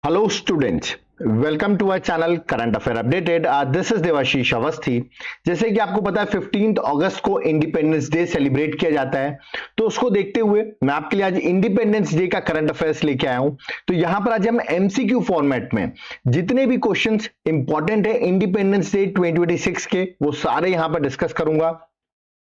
Hello students, welcome to our channel current affair updated. This is Devashish Awasthi. जैसे कि आपको पता है 15 अगस्त को इंडिपेंडेंस डे सेलिब्रेट किया जाता है, तो उसको देखते हुए मैं आपके लिए आज इंडिपेंडेंस डे का करंट अफेयर्स लेके आया हूं। तो यहां पर आज हम एमसीक्यू फॉर्मेट में जितने भी क्वेश्चंस इंपॉर्टेंट है इंडिपेंडेंस डे 2026 के, वो सारे यहां पर डिस्कस करूंगा।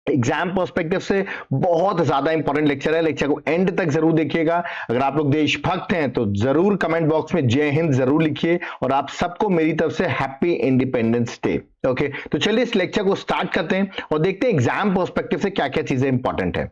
एग्जाम पर्सपेक्टिव से बहुत ज्यादा इंपॉर्टेंट लेक्चर है, लेक्चर को एंड तक जरूर देखिएगा। अगर आप लोग देशभक्त हैं तो जरूर कमेंट बॉक्स में जय हिंद जरूर लिखिए, और आप सबको मेरी तरफ से हैप्पी इंडिपेंडेंस डे। ओके, तो चलिए इस लेक्चर को स्टार्ट करते हैं और देखते हैं एग्जाम पर्सपेक्टिव से क्या क्या चीजें इंपॉर्टेंट है।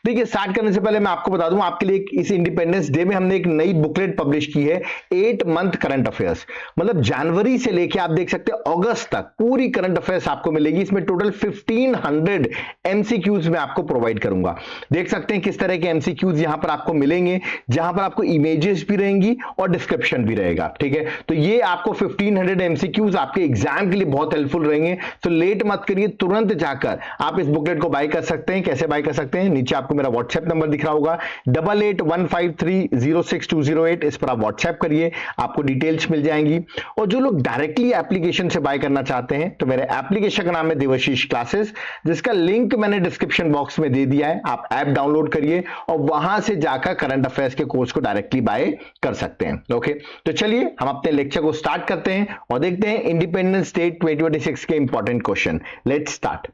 देखिए, स्टार्ट करने से पहले मैं आपको बता दूं, आपके लिए इस इंडिपेंडेंस डे में हमने एक नई बुकलेट पब्लिश की है, 8 मंथ करंट अफेयर्स। मतलब जनवरी से लेके आप देख सकते हैं अगस्त तक पूरी करंट अफेयर्स आपको मिलेगी। इसमें टोटल 1500 एमसीक्यूज में आपको प्रोवाइड करूंगा। देख सकते हैं किस तरह के एमसीक्यूज यहां पर आपको मिलेंगे, जहां पर आपको इमेजेस भी रहेंगी और डिस्क्रिप्शन भी रहेगा। ठीक है, तो ये आपको 1500 एमसीक्यूज आपके एग्जाम के लिए बहुत हेल्पफुल रहेंगे। तो लेट मत करिए, तुरंत जाकर आप इस बुकलेट को बाय कर सकते हैं। कैसे बाय कर सकते हैं, नीचे आपको मेरा व्हाट्सएप नंबर दिख रहा होगा 8815306208। इस पर आप व्हाट्सएप करिए, आपको डिटेल्स मिल जाएंगी। और जो लोग डायरेक्टली एप्लीकेशन से बाय करना चाहते हैं, तो मेरे एप्लीकेशन का नाम है देवाशीष क्लासेस, जिसका लिंक मैंने डिस्क्रिप्शन बॉक्स में दे दिया है। आप ऐप डाउनलोड करिए और वहां से जाकर करंट अफेयर्स के कोर्स को डायरेक्टली बाय कर सकते हैं। ओके, तो चलिए हम अपने लेक्चर को स्टार्ट करते हैं और देखते हैं इंडिपेंडेंस डे 2026 के इंपॉर्टेंट क्वेश्चन। Let's start.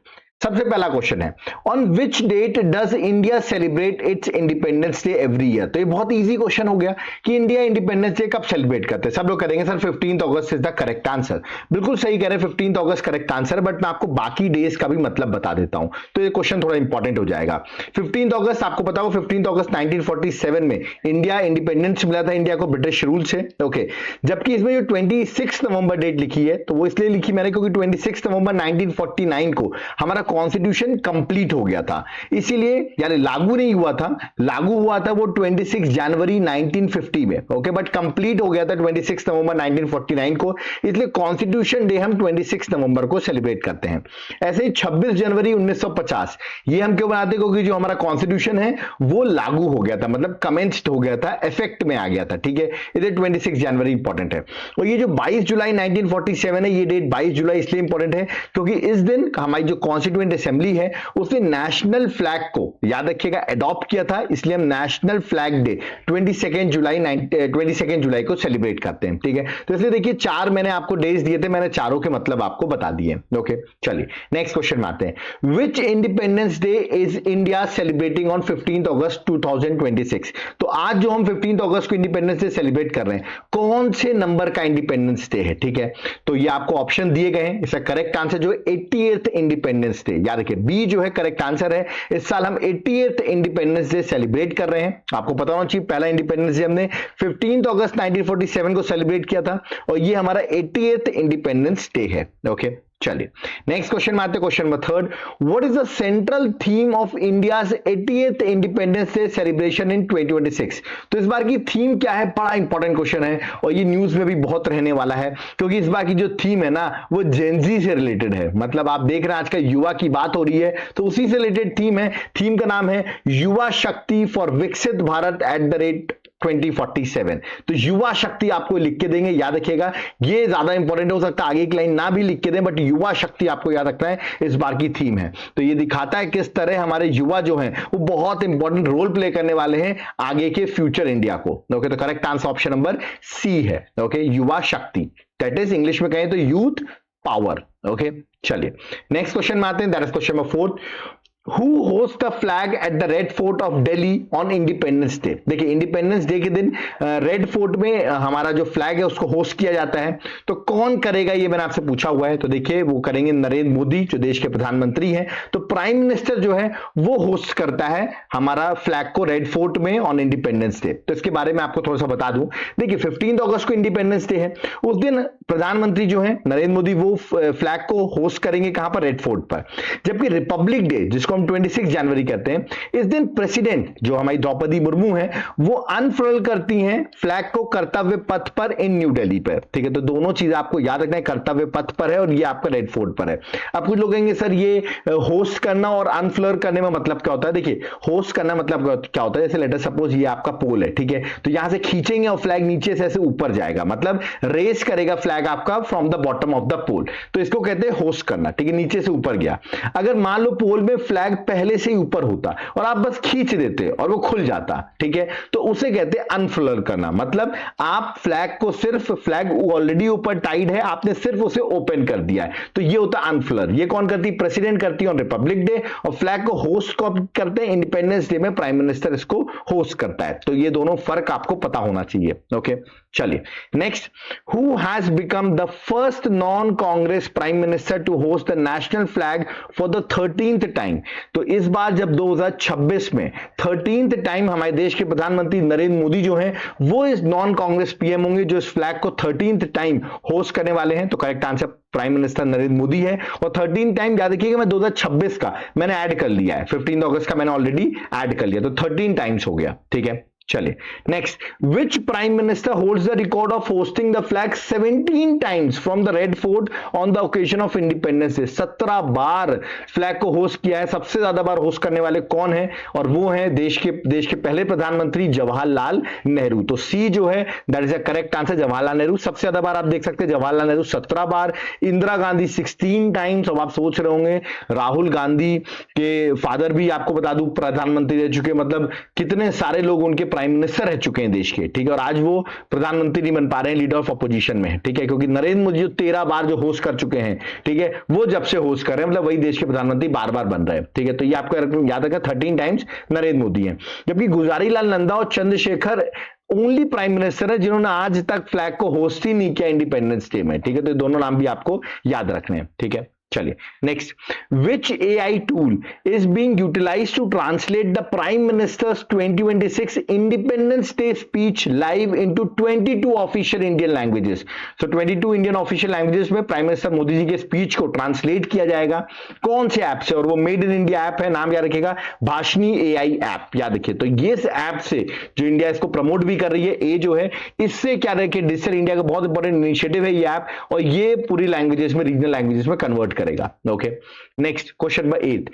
सबसे पहला क्वेश्चन है, on which date does India celebrate it's independence day every year. तो ये बहुत इजी क्वेश्चन हो गया कि इंडिया इंडिपेंडेंस डे कब सेलिब्रेट करते हैं। सब लोग करेंगे sir 15 August is the correct answer. बिल्कुल सही कह रहे हैं, 15 अगस्त करेक्ट आंसर, बट मैं आपको बाकी डेज का भी मतलब बता देता हूं, तो ये क्वेश्चन थोड़ा इंपॉर्टेंट हो जाएगा। 15 अगस्त आपको पता हो, 15 अगस्त 1947 में इंडिया इंडिपेंडेंस मिला था इंडिया को ब्रिटिश रूल से। ओके, जबकि इसमें जो 26 नवंबर डेट लिखी है, तो वो इसलिए लिखी मैंने क्योंकि 26 नवंबर 1949 को हमारा कॉन्स्टिट्यूशन कंप्लीट हो गया था, इसीलिए यानी लागू नहीं हुआ था, लागू हुआ था वो 26 जनवरी 1950 में। ओके, बट कंप्लीट हो गया था 26 नवंबर 1949 को, इसलिए कॉन्स्टिट्यूशन डे हम 26 नवंबर को सेलिब्रेट करते हैं। ऐसे ही 26 जनवरी 1950 ये हम क्यों बनाते हैं, क्योंकि जो हमारा कॉन्स्टिट्यूशन है वो लागू हो गया था, मतलब कमेंस्ड हो गया था, इफेक्ट में आ गया था। ठीक है, इसलिए 26 जनवरी इंपॉर्टेंट है। और ये जो 22 जुलाई 1947 है, ये डेट 22 जुलाई इसलिए इंपॉर्टेंट है क्योंकि इस दिन हमारी जो कॉन्स्टिट्यूएंट असेंबली है उसने नेशनल फ्लैग को, याद रखिएगा, अडॉप्ट किया था, इसलिए हम नेशनल फ्लैग डे 22 जुलाई को सेलिब्रेट करते हैं। ठीक है, तो इसलिए देखिए 4 मैंने आपको डेज दिए थे, मैंने चारों के मतलब आपको बता दिए। ओके, चलिए नेक्स्ट क्वेश्चन में आते हैं। Which independence day is India celebrating on 15 August 2026। तो आज जो हम 15 अगस्त को इंडिपेंडेंस डे सेलिब्रेट कर रहे हैं, कौन से नंबर का इंडिपेंडेंस डे है। ठीक है, तो ये आपको ऑप्शन दिए गए हैं। इसका करेक्ट आंसर जो 88th इंडिपेंडेंस डे, याद रखिए बी जो है करेक्ट आंसर है। इस साल हम 88th इंडिपेंडेंस डे सेलिब्रेट कर रहे हैं। आपको पता होना चाहिए पहला इंडिपेंडेंस डे हमने 15 अगस्त 1947 को सेलिब्रेट किया था, और ये हमारा 88th इंडिपेंडेंस डे है। ओके, चलिए नेक्स्ट क्वेश्चन में आते हैं। Question number 3, what is the central theme of India's 88th independence day celebration in 2026। तो इस बार की थीम क्या है, बड़ा इंपॉर्टेंट क्वेश्चन है और ये न्यूज में भी बहुत रहने वाला है, क्योंकि इस बार की जो थीम है ना वो जेनजी से रिलेटेड है। मतलब आप देख रहे हैं आजकल युवा की बात हो रही है, तो उसी से रिलेटेड थीम है। थीम का नाम है युवा शक्ति फॉर विकसित भारत @2047। तो युवा शक्ति आपको लिख के देंगे, याद रखिएगा, ये ज्यादा इंपॉर्टेंट हो सकता है, आगे की लाइन ना भी लिख के दें, बट युवा शक्ति आपको याद रखना है, इस बार की थीम है। तो ये दिखाता है किस तरह हमारे युवा जो हैं वो बहुत इंपॉर्टेंट रोल प्ले करने वाले हैं आगे के फ्यूचर इंडिया को। ओके, तो correct answer option number C है। ओके, युवा शक्ति, दैट इज इंग्लिश में कहें तो यूथ पावर। ओके, चलिए नेक्स्ट क्वेश्चन में आते हैं। That is question number 4, Who hosts the flag at the Red Fort of Delhi on Independence Day। देखिए इंडिपेंडेंस डे के दिन रेड फोर्ट में हमारा जो फ्लैग है उसको होस्ट किया जाता है, तो कौन करेगा ये मैंने आपसे पूछा हुआ है। तो देखिए वो करेंगे नरेंद्र मोदी, जो देश के प्रधानमंत्री हैं। तो प्राइम मिनिस्टर जो है वो होस्ट करता है हमारा फ्लैग को रेड फोर्ट में ऑन इंडिपेंडेंस डे। तो इसके बारे में आपको थोड़ा सा बता दूं। देखिए 15 अगस्त को इंडिपेंडेंस डे है, उस दिन प्रधानमंत्री जो है नरेंद्र मोदी वो फ्लैग को होस्ट करेंगे कहां पर, रेड फोर्ट पर। जबकि रिपब्लिक डे, जिसको फ्रॉम 26 जनवरी करते हैं, इस दिन प्रेसिडेंट जो हमारी द्रौपदी मुर्मू है वो अनफर्ल करती हैं फ्लैग को कर्तव्य पथ पर इन न्यू दिल्ली पर। ठीक है, तो दोनों चीज आपको याद रखना है, कर्तव्य पथ पर है और ये आपका रेड फोर्ट पर है। अब कुछ लोग कहेंगे सर ये होस्ट करना और अनफ्लर करने में मतलब क्या होता है? देखिए होस्ट करना मतलब क्या होता है, जैसे लेटर सपोज ये आपका पोल है, ठीक है, तो यहां से खींचेंगे और फ्लैग नीचे से ऐसे ऊपर जाएगा, मतलब रेस करेगा फ्लैग आपका from the bottom of the pole, तो इसको कहते हैं होस्ट करना। ठीक है, नीचे से ऊपर गया। अगर मान लो पोल में फ्लैग पहले से ही ऊपर होता और आप बस खींच देते और वो खुल जाता, ठीक है, तो उसे कहते हैं अनफ्लर करना। मतलब आप फ्लैग को सिर्फ, फ्लैग ऑलरेडी ऊपर टाइड है, आपने सिर्फ उसे ओपन कर दिया है, तो ये होता है अनफ्लर। ये कौन करती है? प्रेसिडेंट करती है ऑन रिपब्लिक डे, और फ्लैग को होस्ट कब करते हैं? इंडिपेंडेंस डे में प्राइम मिनिस्टर इसको होस्ट करता है। तो ये दोनों फर्क आपको पता होना चाहिए। ओके, चलिए next, who has become the first non Congress prime minister to host the national flag for the 13th time? तो इस बार जब 2026 में 13th टाइम हमारे देश के प्रधानमंत्री नरेंद्र मोदी जो हैं वो इस नॉन कांग्रेस पीएम होंगे जो इस फ्लैग को 13th टाइम होस्ट करने वाले हैं। तो correct answer prime minister Narendra Modi है। और 13 टाइम याद रखिएगा, मैं 2026 का मैंने ऐड कर लिया है, 15 अगस्त का मैंने ऑलरेडी ऐड कर लिया, तो 13 टाइम्स हो गया। ठीक है, चलिए next, which prime minister holds the record of hosting the flag 17 times from the red fort on the occasion of independence day? 17 bar flag को होस्ट किया है। सबसे ज्यादा बार होस्ट करने वाले कौन है? और वो है देश के पहले प्रधानमंत्री जवाहरलाल नेहरू। तो सी जो है that is a correct answer, Jawaharlal Nehru. सबसे ज्यादा बार आप देख सकते हैं जवाहरलाल नेहरू 17 बार, इंदिरा गांधी 16 टाइम्स। अब आप सोच रहे होंगे राहुल गांधी के फादर भी आपको बता दूं प्रधानमंत्री रह चुके, मतलब कितने सारे लोग उनके प्राइम मिनिस्टर रह चुके हैं देश के। ठीक है, और आज वो प्रधानमंत्री नहीं बन पा रहे हैं, लीडर ऑफ अपोजिशन में है। ठीक है, क्योंकि नरेंद्र मोदी जो 13 बार जो होस्ट कर चुके हैं, ठीक है, वो जब से होस्ट कर रहे हैं, मतलब वही देश के प्रधानमंत्री बार बार बन रहे हैं। ठीक है, तो ये आपको याद रखा 13 टाइम्स नरेंद्र मोदी है। जबकि गुजारीलाल नंदा और चंद्रशेखर ओनली प्राइम मिनिस्टर है जिन्होंने आज तक फ्लैग को होस्ट ही नहीं किया इंडिपेंडेंस डे में। ठीक है, तो दोनों नाम भी आपको याद रखने हैं। ठीक है, चलिए next, which AI tool is being utilized to translate the prime minister's 2026 independence day speech live into 22 official Indian languages? So 22 Indian official languages में प्राइम मिनिस्टर मोदी जी के स्पीच को ट्रांसलेट किया जाएगा। कौन से ऐप से? और वो मेड इन इंडिया ऐप है, नाम याद रखिएगा, भाषणी AI ऐप, याद रखिए। तो ये ऐप से जो इंडिया इसको प्रमोट भी कर रही है, ए जो है, इससे क्या रखिए, डिजिटल इंडिया का बहुत इंपॉर्टेंट इनिशिएटिव है ये ऐप, और ये पूरी लैंग्वेजेस में, रीजनल लैंग्वेजेस में कन्वर्ट करेगा। Okay, next question number 8,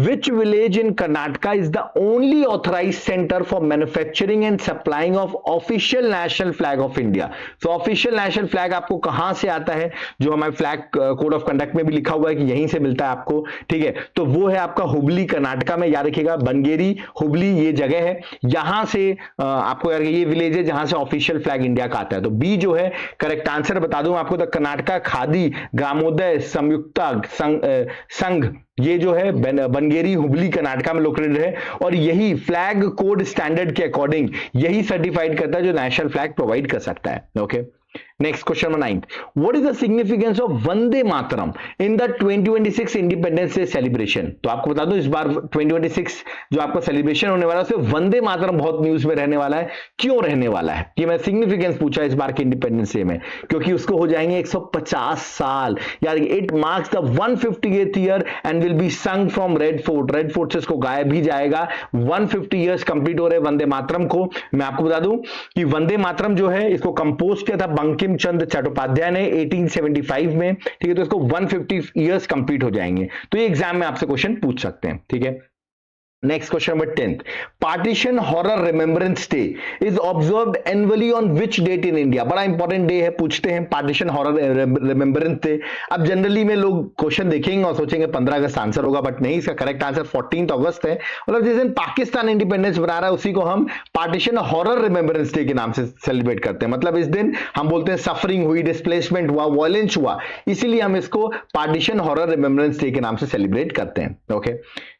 which village in Karnataka is the only authorised centre for manufacturing and supplying of official national flag of India? तो ऑफिशियल नेशनल फ्लैग आपको कहां से आता है? जो हमारे फ्लैग कोड ऑफ कंडक्ट में भी लिखा हुआ है कि यहीं से मिलता है आपको। ठीक है, तो वो है आपका हुबली कर्नाटका में, याद रखिएगा, बनगेरी हुबली ये जगह है, यहां से आपको याद, ये विलेज है जहां से ऑफिशियल फ्लैग इंडिया का आता है। तो बी जो है करेक्ट आंसर, बता दूं आपको, द कर्नाटका खादी ग्रामोदय संयुक्ता संघ, ये जो है बनगेरी हुबली कर्नाटका में लोकेटेड है, और यही फ्लैग कोड स्टैंडर्ड के अकॉर्डिंग यही सर्टिफाइड करता है जो नेशनल फ्लैग प्रोवाइड कर सकता है। Okay, next question number 9, what is the significance of Vande Mataram in the 2026 independence day celebration? तो आपको बता दूं इस बार 2026 जो आपका सेलिब्रेशन होने वाला है उसमें वंदे मातरम बहुत न्यूज में रहने वाला है। क्यों रहने वाला है? कि मैं सिग्निफिकेंस पूछा इस बार के इंडिपेंडेंस डे में, क्योंकि उसको हो जाएंगे 150 साल। यार it marks the 158th year and will be sung from Red Fort. Red Fort से इसको गाया भी जाएगा। 150 ईयर्स कंप्लीट हो रहे वंदे मातरम को। मैं आपको बता दूं कि वंदे मातरम जो है इसको कंपोज किया था बंकिम चंद्र चट्टोपाध्याय ने 1875 में। ठीक है, तो इसको 150 ईयर्स कंप्लीट हो जाएंगे। तो ये एग्जाम में आपसे क्वेश्चन पूछ सकते हैं। ठीक है, next question number 10, partition horror remembrance day is observed annually on which date in India? बड़ा इंपॉर्टेंट डे है, पूछते हैं पार्टीशन हॉरर रिमेम्बरेंस डे। अब जनरली में लोग क्वेश्चन देखेंगे और सोचेंगे 15 अगस्त आंसर होगा, बट नहीं, इसका करेक्ट आंसर 14 अगस्त है। मतलब जिस दिन पाकिस्तान इंडिपेंडेंस बना रहा है उसी को हम पार्टीशन हॉरर रिमेम्बरेंस डे के नाम से सेलिब्रेट करते हैं। मतलब इस दिन हम बोलते हैं सफरिंग हुई, डिस्प्लेसमेंट हुआ, वायलेंस हुआ, इसीलिए हम इसको पार्टीशन हॉरर रिमेम्बरेंस डे के नाम से सेलिब्रेट करते हैं। Okay,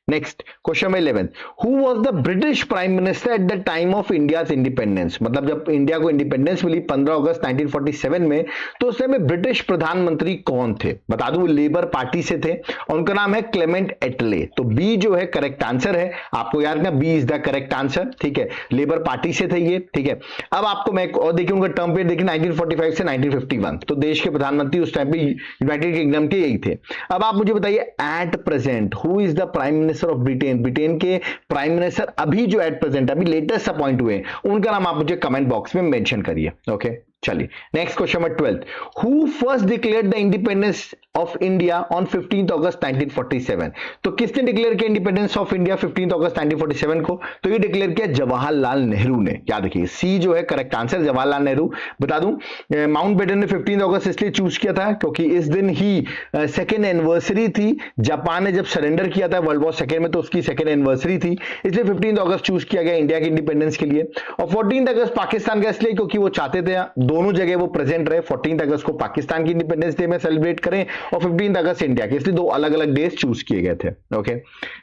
next question number 11, who was the British prime minister eight the time of India's independence? मतलब जब इंडिया को इंडिपेंडेंस मिली 15 अगस्त 1947 में, तो उस समय ब्रिटिश प्रधानमंत्री कौन थे? बता दूं लेबर पार्टी से थे और उनका नाम है क्लेमेंट एटले। तो बी जो है करेक्ट आंसर है, आपको याद रखना, B is the correct answer. ठीक है, लेबर पार्टी से थे ये। ठीक है, अब आपको मैं और देखिए उनका टर्म पीरियड देखिए 1945 से 1951। तो देश के प्रधानमंत्री उस टाइम पे यूनाइटेड किंगडम के यही थे। अब आप मुझे बताइए at present who is the prime minister minister of Britain, Britain के प्राइम मिनिस्टर अभी जो एट प्रेजेंट अभी लेटेस्ट अपॉइंट हुए उनका नाम आप मुझे कमेंट बॉक्स में मेंशन करिए। ओके चलिए next question number 12, who first declared the independence of India on 15 August 1947? तो किसने डिक्लेयर किया इंडिपेंडेंस ऑफ इंडिया 15 अगस्त 1947 को? तो ये डिक्लेयर किया जवाहरलाल नेहरू ने। याद रखिए सी जो है करेक्ट आंसर जवाहरलाल नेहरू। बता दूं माउंटबेटन ने 15 अगस्त इसलिए चूज किया था क्योंकि इस दिन ही सेकेंड एनिवर्सरी थी, जापान ने जब सरेंडर किया था वर्ल्ड वॉर सेकेंड में तो उसकी सेकेंड एनिवर्सरी थी, इसलिए 15 अगस्त चूज किया गया इंडिया के इंडिपेंडेंस के लिए। और 14 अगस्त पाकिस्तान का इसलिए क्योंकि वो चाहते थे दोनों जगह वो प्रेजेंट रहे, 14 अगस्त को पाकिस्तान की इंडिपेंडेंस डे में सेलिब्रेट करें और 15 अगस्त इंडिया के, इसलिए दो अलग अलग डेज चूज किए गए थे। Okay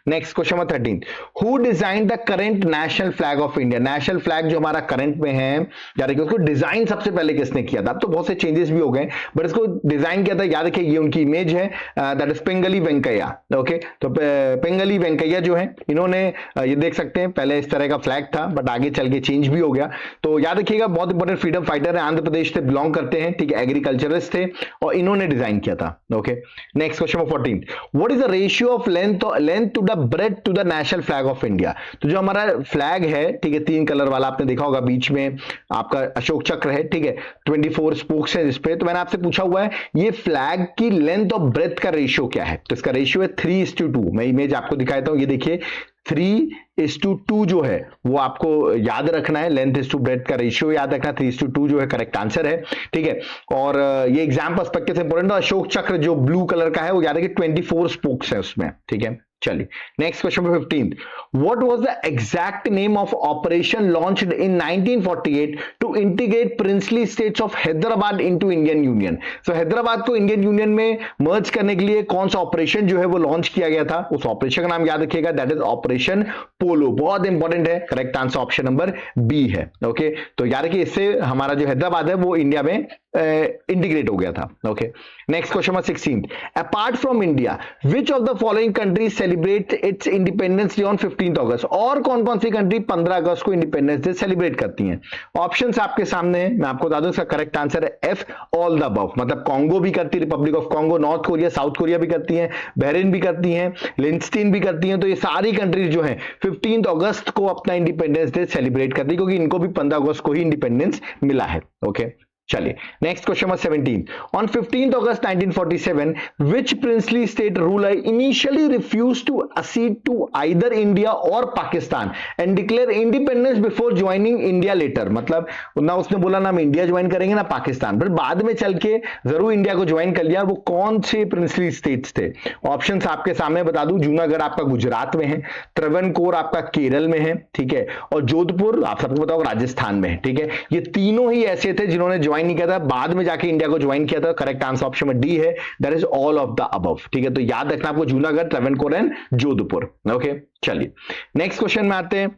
next question number 13, who design the current national flag of India? National flag जो हमारा करंट में है याद रखिए उसको डिजाइन सबसे पहले किसने किया था? अब तो बहुत से चेंजेस भी हो गए बट इसको डिजाइन किया था, याद रखिए ये उनकी इमेज है, that is Pingali Venkaiah. Okay तो पिंगली वेंकैया जो है इन्होंने ये देख सकते हैं पहले इस तरह का फ्लैग था बट आगे चल के चेंज भी हो गया। तो याद रखिएगा बहुत इंपॉर्टेंट फ्रीडम फाइटर है, आंध्र प्रदेश से बिलोंग करते हैं, ठीक है, एग्रीकल्चरिस्ट थे और इन्होंने डिजाइन किया था। Okay next question number 14, what is the ratio of length to the breadth to the national flag of India? तो जो हमारा फ्लैग है, ठीक है, 3 कलर वाला आपने देखा होगा, बीच में आपका अशोक चक्र है, ठीक है, 24 स्पोक्स है जिसपे। तो मैंने आपसे पूछा हुआ है ये फ्लैग की लेंथ और ब्रेथ का रेशियो क्या है? तो इसका रेशियो है 3:2। मैं इमेज आपको दिखाता हूं, ये देखिए 3:2 जो है वो आपको याद रखना है, लेंथ इज टू ब्रेथ का रेशियो याद रखना, 3:2 जो है करेक्ट आंसर है, ठीक है। और ये एग्जाम पर्सपेक्टिव से इंपॉर्टेंट है। अशोक चक्र जो ब्लू कलर का है वो याद रखिए 24 स्पोक्स है उसमें, ठीक है। चलिए next question 15, what was the exact name of operation launched in 1948 to integrate princely states of Hyderabad into Indian union? So Hyderabad को इंडियन यूनियन में मर्ज करने के लिए कौन सा ऑपरेशन जो है वो लॉन्च किया गया था? उस ऑपरेशन का नाम याद रखिएगा, दैट इज ऑपरेशन पोलो। बहुत इंपॉर्टेंट है, correct answer option number B है। ओके तो याद रखिए इससे हमारा जो हैदराबाद है वो इंडिया में इंटीग्रेट हो गया था। Okay next question number 16, apart from India which of the following countries celebrate it's independence day on 15 अगस्त? और कौन कौन सी कंट्री 15 अगस्त को इंडिपेंडेंस डे सेलिब्रेट करती हैं? ऑप्शंस आपके सामने है, मैं आपको बता दूं इसका करेक्ट आंसर है एफ, ऑल द अबव। मतलब कांगो भी करती है, Republic of Congo, north Korea, south Korea भी करती हैं, बहरीन भी करती हैं, लिंस्टीन भी करती हैं। तो ये सारी कंट्रीज जो है 15 अगस्त को अपना इंडिपेंडेंस डे सेलिब्रेट करती है क्योंकि इनको भी 15 अगस्त को ही इंडिपेंडेंस मिला है। ओके चलिए next question number 17, on 15 August 1947 which princely state ruler initially refuse to accede to either India और Pakistan and declare independence before joining India later? मतलब ना उसने बोला ना हम इंडिया ज्वाइन करेंगे ना पाकिस्तान, पर बाद में चल के जरूर इंडिया को ज्वाइन कर लिया। वो कौन से प्रिंसली स्टेट्स थे? ऑप्शंस आपके सामने बता दूं, जूनागढ़ आपका गुजरात में है, त्रवणकोर आपका केरल में है, ठीक है, और जोधपुर आप सबको बताओ राजस्थान में है, ठीक है। ये तीनों ही ऐसे थे जिन्होंने ज्वाइन नहीं किया था, बाद में जाके इंडिया को ज्वाइन किया था। करेक्ट आंसर ऑप्शन में डी है, that is all of the above, ठीक है। तो याद रखना आपको जूनागढ़, त्रवणकोर एंड जोधपुर। ओके चलिए नेक्स्ट क्वेश्चन में आते हैं।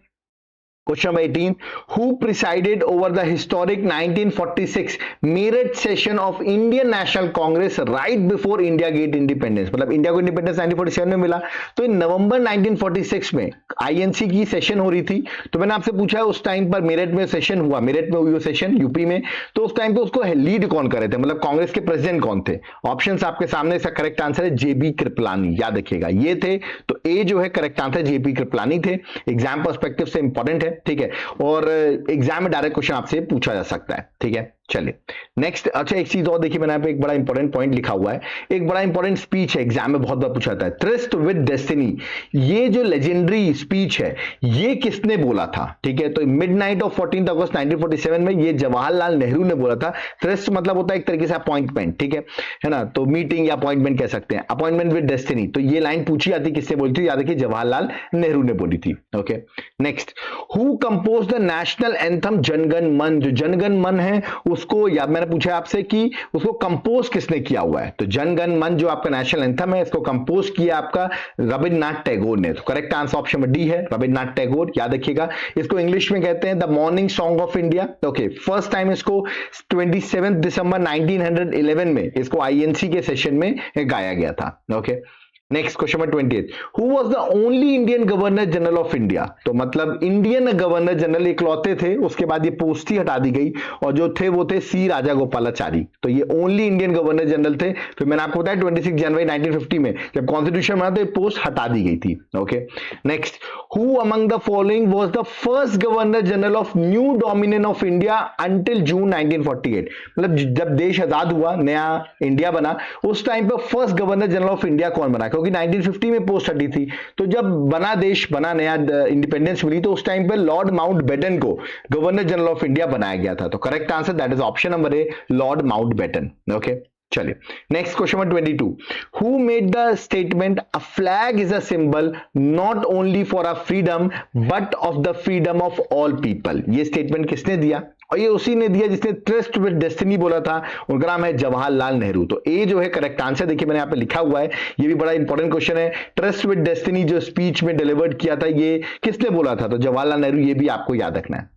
Question number 18, who presided over the historic 1946 Meerut session of Indian National Congress right before India get independence? मतलब इंडिया को इंडिपेंडेंस 1947 में मिला, तो इन नवंबर 1946 में आईएनसी की सेशन हो रही थी। तो मैंने आपसे पूछा है उस टाइम पर मेरठ में सेशन हुआ, मेरठ में हुई वो सेशन यूपी में, तो उस टाइम पे उसको लीड कौन कर रहे थे? मतलब कांग्रेस के प्रेसिडेंट कौन थे? ऑप्शंस आपके सामने, इसका करेक्ट आंसर है जेबी कृपलानी। याद रखिएगा ये थे, तो ए जो है करेक्ट आंसर जेबी कृपलानी थे। एग्जाम पर्सपेक्टिव से इंपॉर्टेंट है, ठीक है, और एग्जाम में डायरेक्ट क्वेश्चन आपसे पूछा जा सकता है, ठीक है। चलिए नेक्स्ट, अच्छा एक चीज और देखिए, मैंने यहाँ पे एक बड़ा इंपॉर्टेंट पॉइंट लिखा हुआ है, एक बड़ा इंपॉर्टेंट स्पीच है, एग्जाम में बहुत बार पूछा जाता है, ट्रस्ट विद डेस्टिनी। ये जो लेजेंडरी स्पीच है ये किसने बोला था? ठीक है, तो मिडनाइट ऑफ 14 अगस्त 1947 में ये जवाहरलाल नेहरू ने बोला था। ट्रस्ट मतलब होता है एक तरीके से अपॉइंटमेंट, ठीक है ना, तो मीटिंग या अपॉइंटमेंट कह सकते हैं, अपॉइंटमेंट विद डेस्टिनी। तो ये लाइन पूछी जाती किससे बोली थी? याद रखिए जवाहरलाल नेहरू ने बोली थी। Okay next, who compose the national anthem Janagana Mana? जो जनगण मन है उसको, या मैंने पूछा आपसे कि उसको कंपोज किसने किया हुआ है? तो जनगण मन जो आपका नेशनल एंथम है इसको कंपोज किया आपका रविन्द्रनाथ टैगोर ने। तो करेक्ट आंसर ऑप्शन में डी है, रविन्द्रनाथ टैगोर। याद रखिएगा इसको इंग्लिश में कहते हैं the morning song of India. Okay first time इसको 27 दिसंबर 1911 में इसको आईएनसी के सेशन में गाया गया था। Okay next question number 28, who was the only Indian governor general of India? तो मतलब इंडियन गवर्नर जनरल इकलौते थे, उसके बाद ये पोस्ट ही हटा दी गई और जो थे वो थे सी राजागोपालाचारी। तो ये ओनली इंडियन गवर्नर जनरल थे। फिर मैंने आपको बताया 26 जनवरी 1950 में जब कॉन्स्टिट्यूशन बना तो ये पोस्ट हटा दी गई थी। Okay, next, who among the following was the first governor general of new dominion of India until June 1948? मतलब जब देश आजाद हुआ, नया इंडिया बना, उस टाइम पर first governor general of India कौन बना? क्योंकि 1950 में पोस्ट हटी थी, तो जब बना देश बना, नया इंडिपेंडेंस मिली, तो उस टाइम पे लॉर्ड माउंटबेटन को गवर्नर जनरल ऑफ इंडिया बनाया गया था। तो correct answer that is option number A, Lord Mountbatten. Okay, चलिए next question number 22, who made the statement a flag is a symbol not only for a freedom but of the freedom of all people? ये statement किसने दिया? और ये उसी ने दिया जिसने ट्रस्ट विद डेस्टिनी बोला था, उनका नाम है जवाहरलाल नेहरू। तो ए जो है करेक्ट आंसर, देखिए मैंने यहाँ पे लिखा हुआ है, ये भी बड़ा इंपॉर्टेंट क्वेश्चन है। ट्रस्ट विद डेस्टिनी जो स्पीच में डिलीवर्ड किया था, ये किसने बोला था? तो जवाहरलाल नेहरू, ये भी आपको याद रखना है।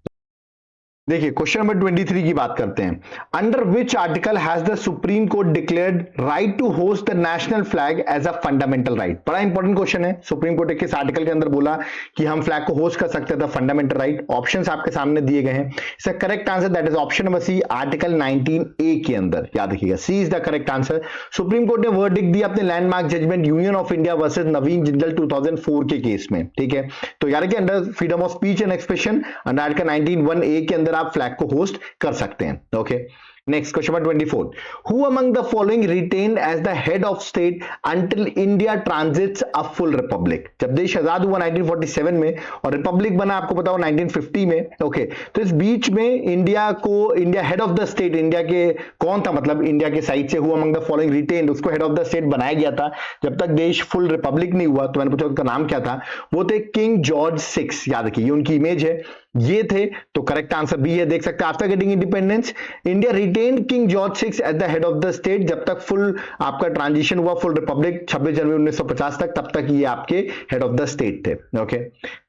देखिए क्वेश्चन नंबर 23 की बात करते हैं। Under which article has the Supreme Court declared right to host the national flag as a fundamental right? बड़ा इंपॉर्टेंट क्वेश्चन है। सुप्रीम कोर्ट ने किस आर्टिकल के अंदर बोला कि हम फ्लैग को होस्ट कर सकते हैं, फंडामेंटल राइट? ऑप्शंस आपके सामने दिए गए हैं। इसका correct answer that is option number C, article 19A के अंदर। याद रखिएगा, C is the correct answer. Supreme Court ने वर्डिक्ट दिया अपने landmark judgment union of India versus Naveen Jindal 2004 के केस में। ठीक है, तो याद रखिए under freedom of speech and expression under article 19(1)A के अंदर आप फ्लैग को होस्ट कर सकते हैं। Okay, next question number 24, who among the following retained as the head of state until India transits a full republic? जब देश आजाद हुआ 1947 में और रिपब्लिक बना आपको पता हो 1950 में। ओके, तो इस बीच में India head of the state, India के कौन था? मतलब इंडिया के साइड से who among the following retained, उसको हेड ऑफ द स्टेट बनाया गया था जब तक देश फुल रिपब्लिक नहीं हुआ। तो मैंने पूछा उनका नाम क्या था? वो थे किंग जॉर्ज 6। याद रखिए, ये उनकी इमेज है, ये थे। तो करेक्ट आंसर बी है। देख सकते हैं after getting independence India retained king George 6 as the head of the state. जब तक फुल आपका ट्रांजिशन हुआ फुल रिपब्लिक 26 जनवरी 1950 तक, तब तक ये आपके हेड ऑफ द स्टेट थे। Okay,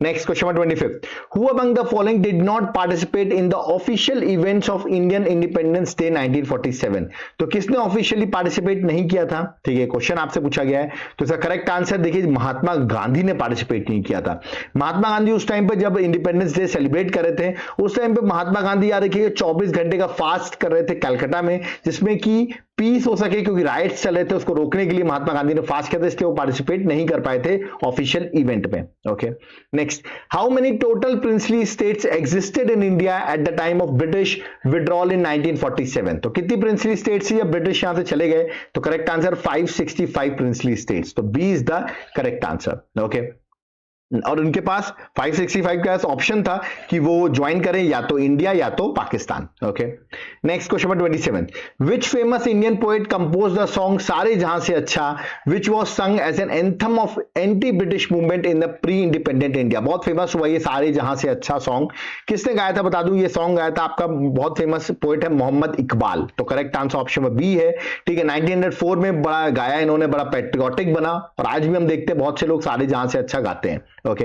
next question number 25, who among the following did not participate in the official events of Indian independence day 1947? तो किसने ऑफिशियली पार्टिसिपेट नहीं किया था? ठीक है, क्वेश्चन आपसे पूछा गया है। तो इसका करेक्ट आंसर देखिए, महात्मा गांधी ने पार्टिसिपेट नहीं किया था। महात्मा गांधी उस टाइम पर जब इंडिपेंडेंस डे सेलिब्रेट कर रहे थे, उस टाइम पे महात्मा गांधी याद रखिए 24 घंटे का फास्ट कर रहे थे कलकत्ता में, जिसमें कि पीस हो सके, क्योंकि राइट्स चल रहे थे, उसको रोकने के लिए महात्मा गांधी ने फास्ट किया था, इसलिए वो पार्टिसिपेट नहीं कर पाए थे ऑफिशियल इवेंट में। Okay, next, how many total princely states existed in India at the time of British withdrawal in 1947? तो कितनी प्रिंसली स्टेट्स थी जब ब्रिटिश यहां से चले गए? तो करेक्ट आंसर 565 प्रिंसली स्टेट्स। तो B is the correct answer. Okay, और उनके पास 565 का ऑप्शन था कि वो ज्वाइन करें या तो इंडिया या तो Pakistan. Okay, next question number 27, which famous Indian poet compose the song सारे जहां से अच्छा which was sung as an anthem of anti British movement in the pre independent India? बहुत फेमस हुआ ये सारे जहां से अच्छा सॉन्ग। किसने गाया था बता दूं, ये सॉन्ग गाया था आपका बहुत फेमस पोएट है मोहम्मद इकबाल। तो correct answer option number B है। ठीक है, 1904 में बड़ा गाया इन्होंने, बड़ा पेट्रियोटिक बना, और आज भी हम देखते हैं बहुत से लोग सारे जहां से अच्छा गाते हैं। Okay,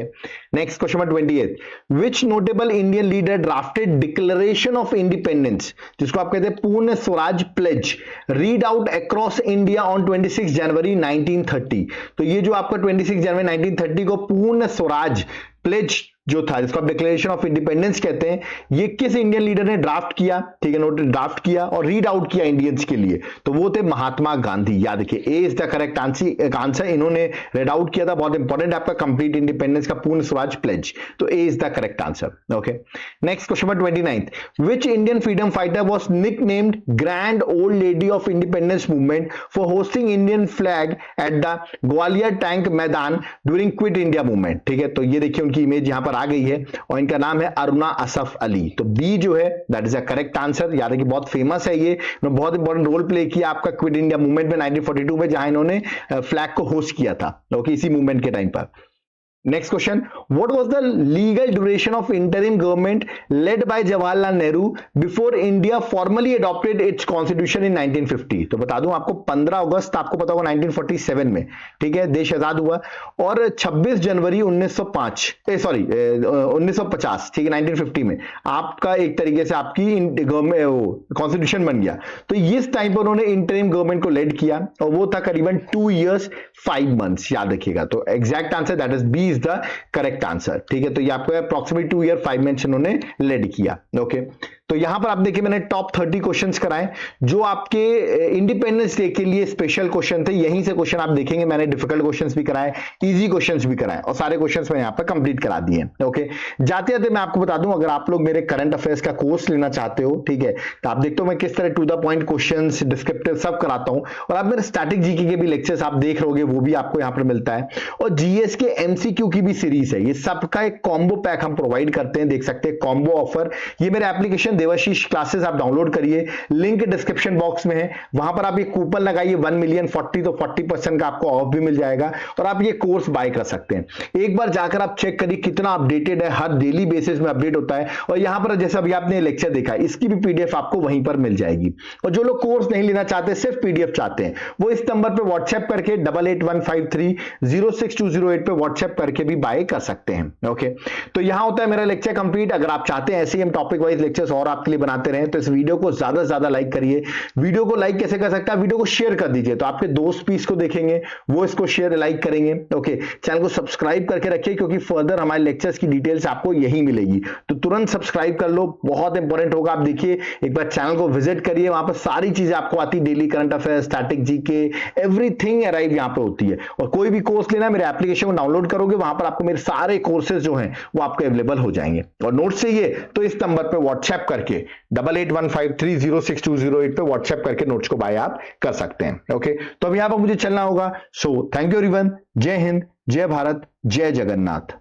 next question number 28, which notable Indian leader drafted declaration of independence, जिसको आप कहते हैं Purna Swaraj pledge, read out across India on 26 January 1930? तो ये जो आपका 26 जनवरी 1930 को पूर्ण स्वराज प्लेज जो था, जिसको आप डिक्लेरेशन ऑफ इंडिपेंडेंस कहते हैं, ये किस इंडियन लीडर ने ड्राफ्ट किया? ठीक है, नोट ड्राफ्ट किया और रीड आउट किया इंडियंस के लिए, तो वो थे महात्मा गांधी। याद रखिए, ए इज द करेक्ट आंसर। इन्होंने रीड आउट किया था, बहुत इंपॉर्टेंट आपका कंप्लीट इंडिपेंडेंस का पूर्ण स्वराज प्लेज। तो A is the correct answer. Okay, next question number 29, which Indian freedom fighter was nicknamed grand old lady of independence movement for hosting Indian flag at the Gwalior tank maidan during Quit India movement? ठीक है, तो ये देखिए उनकी image यहां पर आ गई है और इनका नाम है अरुणा असफ अली। तो बी जो है that is a correct answer. याद है कि बहुत फेमस है ये, बहुत इंपॉर्टेंट रोल प्ले किया आपका क्विट इंडिया मूवमेंट में 1942 में, जहां इन्होंने फ्लैग को होस्ट किया था। ओके, इसी मूवमेंट के टाइम पर। Next question, what was the legal duration of interim government led by Jawaharlal Nehru before India formally adopted it's constitution in 1950? तो बता दूं आपको 15 अगस्त आपको पता होगा 1947 में, ठीक है, देश आजाद हुआ, और 26 जनवरी 1950, ठीक है, 1950 में आपका एक तरीके से आपकी कॉन्स्टिट्यूशन बन गया। तो इस टाइम पर उन्होंने इंटरिम गवर्नमेंट को लेड किया और वो था करीबन 2 years 5 months, याद रखिएगा। तो exact answer that is B is the correct answer, ठीक है। तो ये आपको अप्रॉक्सीमेट 2 year 5 months उन्होंने लेड किया, ओके। तो यहां पर आप देखिए मैंने टॉप 30 क्वेश्चंस कराए जो आपके इंडिपेंडेंस डे के लिए स्पेशल क्वेश्चन थे। यहीं से क्वेश्चन आप देखेंगे, मैंने डिफिकल्ट क्वेश्चंस भी कराए, इजी क्वेश्चंस भी कराए, और सारे क्वेश्चंस मैं यहां पर कंप्लीट करा दिए, ओके। जाते जाते मैं आपको बता दूं, अगर आप लोग मेरे करंट अफेयर्स का कोर्स लेना चाहते हो, ठीक है, तो आप देखते हो मैं किस तरह to the point questions, descriptive सब कराता हूं, और आप मेरे स्टैटिक जीके के भी लेक्चर्स आप देख रहोगे, वो भी आपको यहां पर मिलता है, और जीएस के एमसीक्यू की भी सीरीज है। ये सबका एक कॉम्बो पैक हम प्रोवाइड करते हैं, देख सकते हैं कॉम्बो ऑफर। ये मेरे एप्लीकेशन देवाशीष क्लासेस आप डाउनलोड करिए, लिंक डिस्क्रिप्शन बॉक्स में है, वहां पर आप ये कूपन लगाइए 1 million 40, तो 40% का आपको ऑफ भी मिल जाएगा, और आप ये कोर्स बाय कर सकते हैं। एक बार जाकर आप चेक करिए कितना अपडेटेड है, हर डेली बेसिस में अपडेट होता है, और यहां पर जैसे अभी आपने लेक्चर देखा है, इसकी भी पीडीएफ आपको वहीं पर मिल जाएगी। और जो लोग कोर्स नहीं लेना चाहते, सिर्फ पीडीएफ चाहते हैं, वो इस नंबर पर व्हाट्सएप करके 8815306208 पे व्हाट्सएप करके भी बाय कर सकते हैं, ओके। तो यहां होता है मेरा लेक्चर कंप्लीट। अगर आप चाहते हैं ऐसे ही हम टॉपिक वाइज लेक्चर्स और आपके लिए बनाते रहे, तो इस वीडियो को ज्यादा से ज्यादा लाइक करिए। वीडियो को लाइक कैसे कर सकता है, वीडियो को शेयर कर दीजिए, तो आपके दोस्त भी इसको देखेंगे, वो इसको शेयर लाइक करेंगे, ओके। चैनल को सब्सक्राइब करके रखिए, क्योंकि फर्दर हमारे लेक्चर्स की डिटेल्स आपको यही मिलेगी, तो तुरंत सब्सक्राइब कर लो, बहुत इंपॉर्टेंट होगा। आप देखिए एक बार चैनल को विजिट करिए, वहां पर सारी चीजें आपको आती, daily current affair, static GK, everything arrive यहां पर होती है। और कोई भी कोर्स लेना है, मेरे एप्लीकेशन को डाउनलोड करोगे, वहां पर आपको मेरे सारे कोर्सेज जो हैं वो आपको अवेलेबल हो जाएंगे। और नोट्स चाहिए तो इस नंबर पर व्हाट्सएप करके 8815306208 पे व्हाट्सएप करके नोट्स को बाय आप कर सकते हैं, ओके। तो अब यहां पर मुझे चलना होगा। सो थैंक यू एवरीवन, जय हिंद, जय भारत, जय जगन्नाथ।